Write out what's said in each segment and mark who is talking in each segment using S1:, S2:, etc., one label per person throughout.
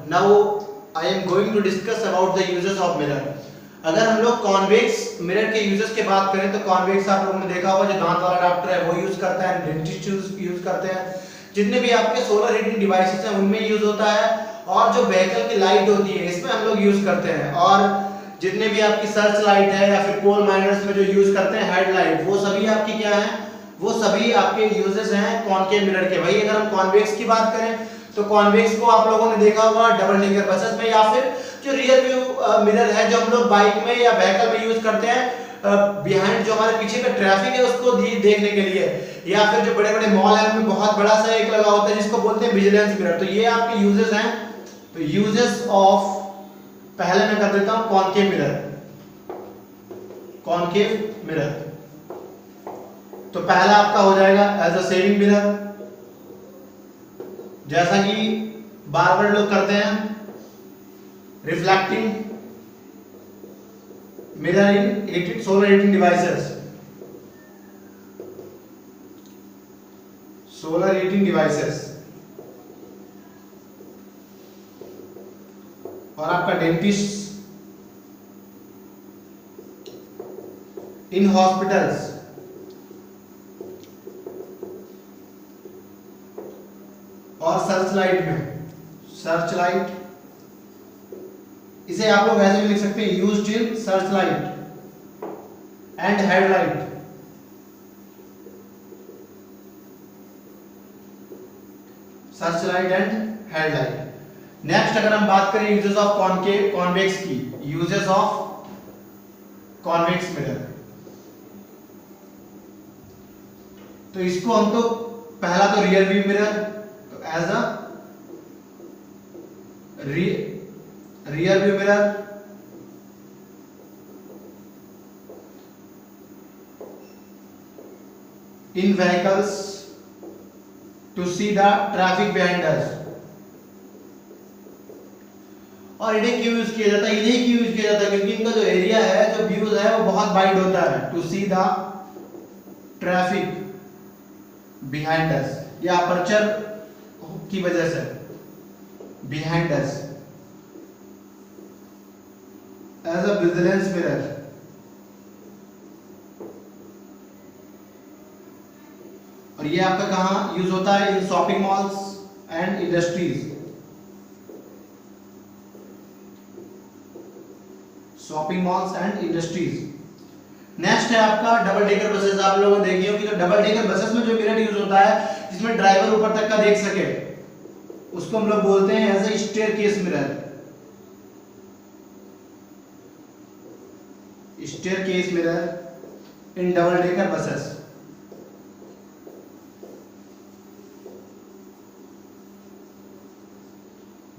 S1: Now I am going to discuss about the uses of mirror. अगर हम लोग convex mirror के uses की बात करें तो कॉन्वेक्स आप लोगों ने देखा होगा, जो दांत वाला डॉक्टर है वो यूज करता है, डेंटिस्ट यूज करते हैं, जितने भी आपके सोलर हीटिंग डिवाइसेस हैं उनमें यूज होता है, और जो व्हीकल की लाइट होती है इसमें हम लोग यूज करते हैं, और जितने भी आपकी सर्च लाइट है या फिर कोल माइनर्स में जो यूज करते हैं हेडलाइट, वो सभी आपकी क्या है, वो सभी आपके यूजेस हैं कॉनकेव मिरर के। भाई अगर हम कॉन्वेक्स की बात करें तो कॉन्वेक्स को आप लोगों ने देखा होगा डबल डेकर बसेस में, या फिर जो रियर व्यू मिरर है जो हम लोग बाइक में या व्हीकल में यूज करते हैं बिहाइंड, जो हमारे पीछे का ट्रैफिक है उसको देखने के लिए, या फिर जो बड़े बड़े मॉल है उनमें बहुत बड़ा सा एक लगा होता है जिसको बोलते हैं विजिलेंस मिरर। तो ये आपके यूजेस हैं। तो यूजेस ऑफ, पहले मैं कर देता हूं कॉनकेव मिरर। कॉनकेव मिरर तो पहला आपका हो जाएगा एज अ सेविंग मिरर, जैसा कि बार बार लोग करते हैं, रिफ्लेक्टिंग मिरर इन solar heating devices, solar heating devices, और आपका डेंटिस्ट इन हॉस्पिटल्स, और सर्च लाइट में, सर्च लाइट इसे आप लोग ऐसे भी लिख सकते हैं, used in search light and headlight, search light and headlight. Next अगर हम बात करें यूजेस ऑफ कॉनकेव कॉन्वेक्स की, यूजेस ऑफ कॉन्वेक्स मिरर, तो इसको हम तो पहला तो रियर व्यू मिरर, तो as a rear view mirror, in vehicles to see the traffic behind us. और इन्हें क्यों यूज किया जाता है, इन्हें क्यों यूज किया जाता है, क्योंकि इनका जो एरिया है, जो व्यूज है वो बहुत वाइड होता है, to see the traffic behind us, या अपर्चर की वजह से, behind us, as a vigilance mirror. और ये आपका कहां यूज होता है, in shopping malls and industries, shopping malls and industries. Next है आपका डबल डेकर बसेस। आप लोगों ने देखी होगी, तो डबल डेकर बसेस में जो मिरर यूज होता है जिसमें ड्राइवर ऊपर तक का देख सके, उसको हम लोग बोलते हैं as a staircase mirror, staircase mirror in double decker buses.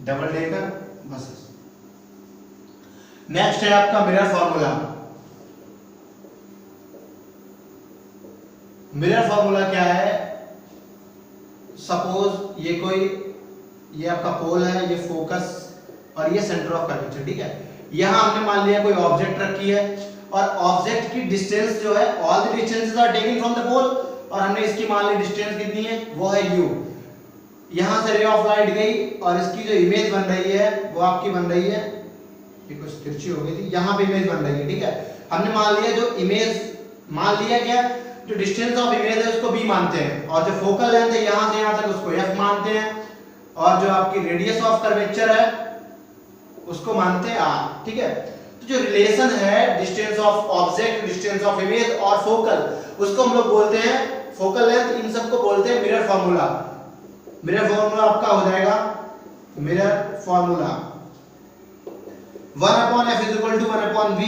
S1: Double decker buses. Next है आपका मिरर फॉर्मूला। मिरर फॉर्मूला क्या है, सपोज ये आपका पोल है, ये फोकस, और ये सेंटर ऑफ कर्वेचर, ठीक है। यहां हमने मान लिया कोई ऑब्जेक्ट रखी है, और ऑब्जेक्ट की डिस्टेंस जो है, all the distances are taken from the pole, और हमने इसकी मान ली डिस्टेंस कितनी है, वो है u। यहां से रे ऑफ लाइट गई और इसकी जो इमेज बन रही है वो आपकी बन रही है, ये कुछ तिरछी हो गई थी, यहां पे इमेज बन रही है, ठीक है। हमने मान लिया जो इमेज, मान लिया क्या, जो डिस्टेंस ऑफ इमेज है उसको b मानते हैं, और जो फोकल लेंथ है यहां से यहां तक उसको f मानते हैं, और जो आपकी रेडियस ऑफ कर्वेचर है उसको मानते हैं r, ठीक है। तो जो रिलेशन है distance of object, distance of image और फोकल, उसको हम लोग बोलते हैं फोकल लेंथ, इन सबको बोलते हैं मिरर फॉर्मूला। मिरर फॉर्मूला आपका हो जाएगा, mirror formula 1/f = 1/v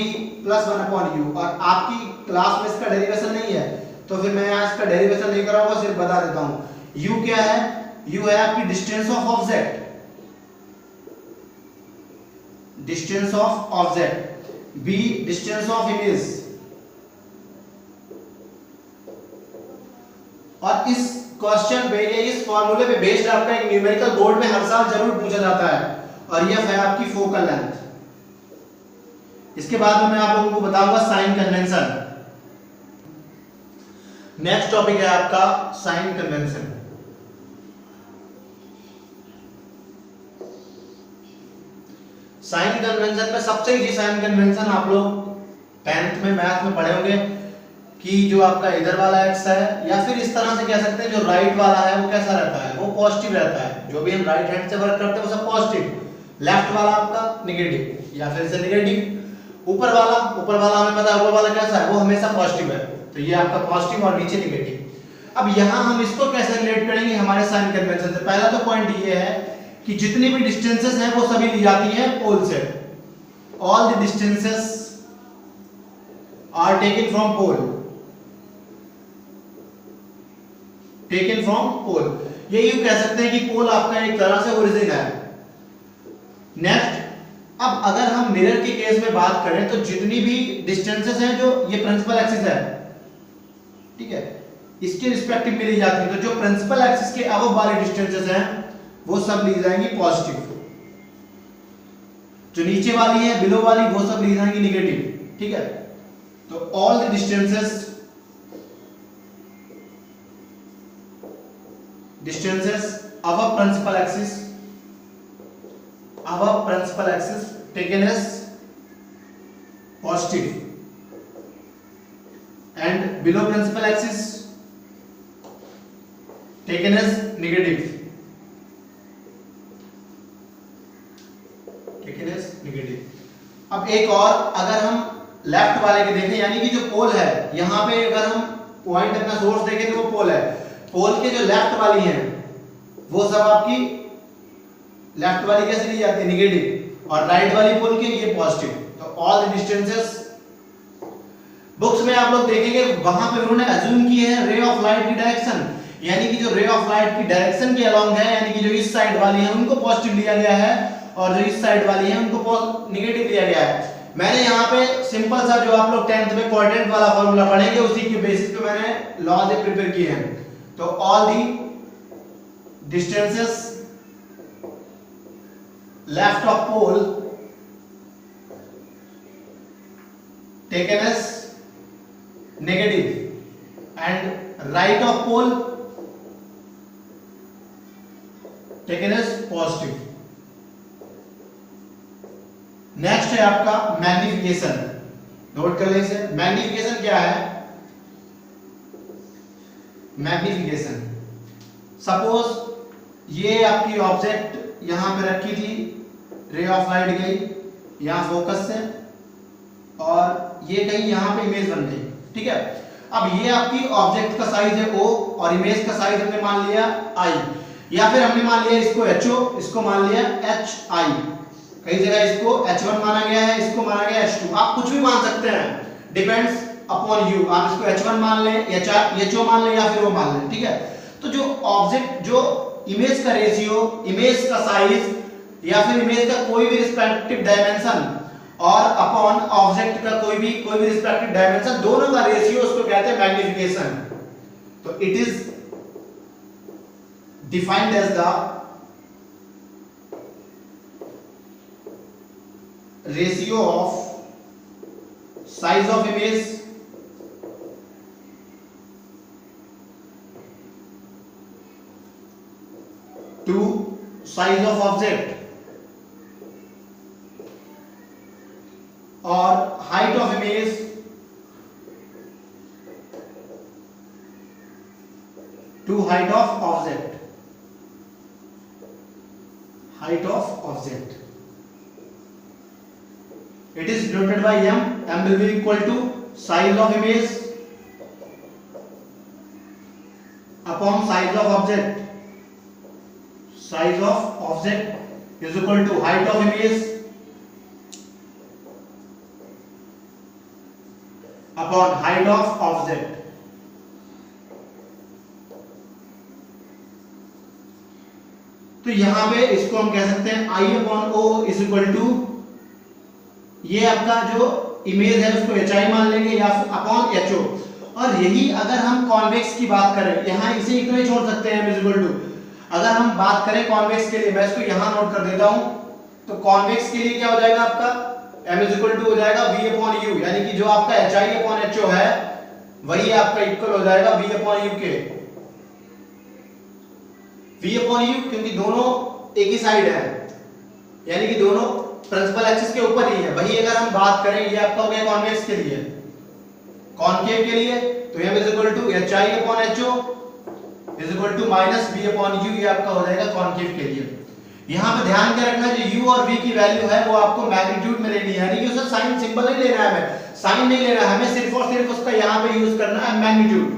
S1: + 1/u। और आपकी क्लास में इसका डेरिवेशन नहीं है, तो फिर मैं यहाँ इसका डेरिवेशन नहीं कराऊंगा, सिर्फ बता देता हूं। u क्या है, u है आपकी distance of object, distance of object, v distance of image. और इस क्वेश्चन पे या इस फॉर्मूले पे बेस्ड आपका एक न्यूमेरिकल बोर्ड में हर साल जरूर पूछा जाता है, और यह है आपकी फोकल लेंथ। इसके बाद में मैं आप लोगों को बताऊंगा साइन कन्वेंशन। नेक्स्ट टॉपिक है आपका साइन कन्वेंशन। साइन कन्वेंशन में सबसे इजी साइन कन्वेंशन आप लोग 10th में मैथ में पढ़े होंगे कि जो आपका इधर वाला एक्स है, या फिर इस तरह से कह सकते हैं जो राइट वाला है वो कैसा रहता है, वो पॉजिटिव रहता है। जो भी हम राइट हैंड से वर्क करते हैं वो सब पॉजिटिव, लेफ्ट वाला आपका नेगेटिव या फिर से नेगेटिव। ऊपर वाला हमें पता है ऊपर वाला कैसा है, वो हमेशा पॉजिटिव है, तो ये आपका पॉजिटिव और नीचे नेगेटिव। अब यहाँ हम इसको कैसे रिलेट करेंगे हमारे साइन कन्वेंशन से। पहला तो पॉइंट ये है कि जितनी भी डिस्टेंसेस हैं वो सभी ली जाती हैं पोल से। All the distances are taken from pole, taken from pole. ये यूं कह सकते हैं कि पोल आपका एक तरह से ओरिजिन है। नेक्स्ट, अब अगर हम मिरर के केस में बात करें तो जितनी भी डिस्टेंसेस हैं, जो ये प्रिंसिपल एक्सिस है, ठीक है, इसके रिस्पेक्टिव में ली जाती है, तो जो प्रिंसिपल एक्सिस के अबव वाले डिस्टेंसेस हैं वो सब ली जाएंगी पॉजिटिव, जो नीचे वाली है बिलो वाली वो सब ली जाएंगी नेगेटिव, ठीक है। तो all the distances above principal axis taken as positive and below principal axis taken as negative, अब एक और अगर हम लेफ्ट वाले के देखें, यानी कि जो पोल है यहां पे अगर हम पॉइंट अपना सोर्स देखें तो वो पोल है, पोल के जो लेफ्ट वाली हैं वो सब आपकी लेफ्ट वाली कैसे ली जाती है नेगेटिव, और राइट वाली पोल के ये पॉजिटिव। तो ऑल द डिस्टेंसेस बुक्स में आप लोग देखेंगे वहां पे उन्होंने अज्यूम की है रे ऑफ लाइट की डायरेक्शन, यानी कि जो रे ऑफ लाइट की डायरेक्शन के अलोंग है, यानी कि जो इस साइड वाली है उनको पॉजिटिव लिया गया है और जो इस साइड वाली है उनको नेगेटिव लिया गया है। मैंने यहाँ पे सिंपल सा जो आप लोग 10th में क्वाड्रेंट वाला फॉर्मूला पढ़ेंगे उसी के बेसिस पे मैंने लॉज प्रिपेयर किए हैं। तो all the distances left of pole taken as negative and right of pole taken as positive. Next है आपका मैग्निफिकेशन, नोट कर लीजिए मैग्निफिकेशन क्या है। मैग्निफिकेशन, सपोज ये आपकी ऑब्जेक्ट यहां पे रखी थी, रे ऑफ लाइट गई यहां फोकस से और ये कहीं यहां पे इमेज बन गई, ठीक है। अब ये आपकी ऑब्जेक्ट का साइज है O और इमेज का साइज हमने मान लिया I, या फिर हमने मान लिया इसको HO, इसको मान लिया HI, कई जगह इसको H1 माना गया है, इसको माना गया H2, आप कुछ भी मान सकते हैं, डिपेंड्स अपॉन यू। आप इसको H1 मान लें या HO मान लें या फिर वो मान लें, ठीक है। तो जो ऑब्जेक्ट, जो इमेज का रेशियो, इमेज का साइज या फिर इमेज का कोई भी रिस्पेक्टिव डायमेंशन और अपॉन ऑब्जेक्ट का कोई भी रिस्पेक्टिव डायमेंशन, दोनों का रेशियो उसको कहते हैं मैग्निफिकेशन। तो it is defined as the ratio of size of image to size of object or height of image to height of object. It is denoted by m. M will be equal to size of image upon size of object. Size of object is equal to height of image upon height of object. तो यहां पे इसको हम कह सकते हैं I upon O is equal to, ये आपका जो इमेज है उसको HI मान लेंगे या फिर अपॉन HO। और यही अगर हम कॉन्वेक्स की बात करें, यहाँ इसे इतना ही छोड़ सकते हैं m इज इक्वल टू, अगर हम बात करें कॉन्वेक्स के लिए, मैं इसको यहाँ नोट कर देता हूँ, तो कॉन्वेक्स के लिए क्या हो जाएगा आपका m इज इक्वल टू हो जाएगा v अपॉन u, यानी कि जो आपका HI अपॉन HO है वही आपका इक्वल हो जाएगा v अपॉन u के। v अपॉन u क्योंकि दोनों एक ही साइड है, यानी कि दोनों प्रिंसिपल एक्सिस के ऊपर ही है। वही अगर हम बात करें, ये आपका हो गया कॉन्वेक्स के लिए, कॉनकेव के लिए तो m is equal to H I upon H O is equal to minus B upon U, ये आपका हो जाएगा कॉनकेव के लिए। यहाँ पे ध्यान क्या रखना, जो u और v की वैल्यू है वो आपको मैग्नीट्यूड में लेनी है, यानी कि उसका साइन सिंबल नहीं लेना है, हमें साइन नहीं लेना है, हमें सिर्फ और सिर्फ उसका यहाँ पे यूज करना है मैग्नीट्यूड।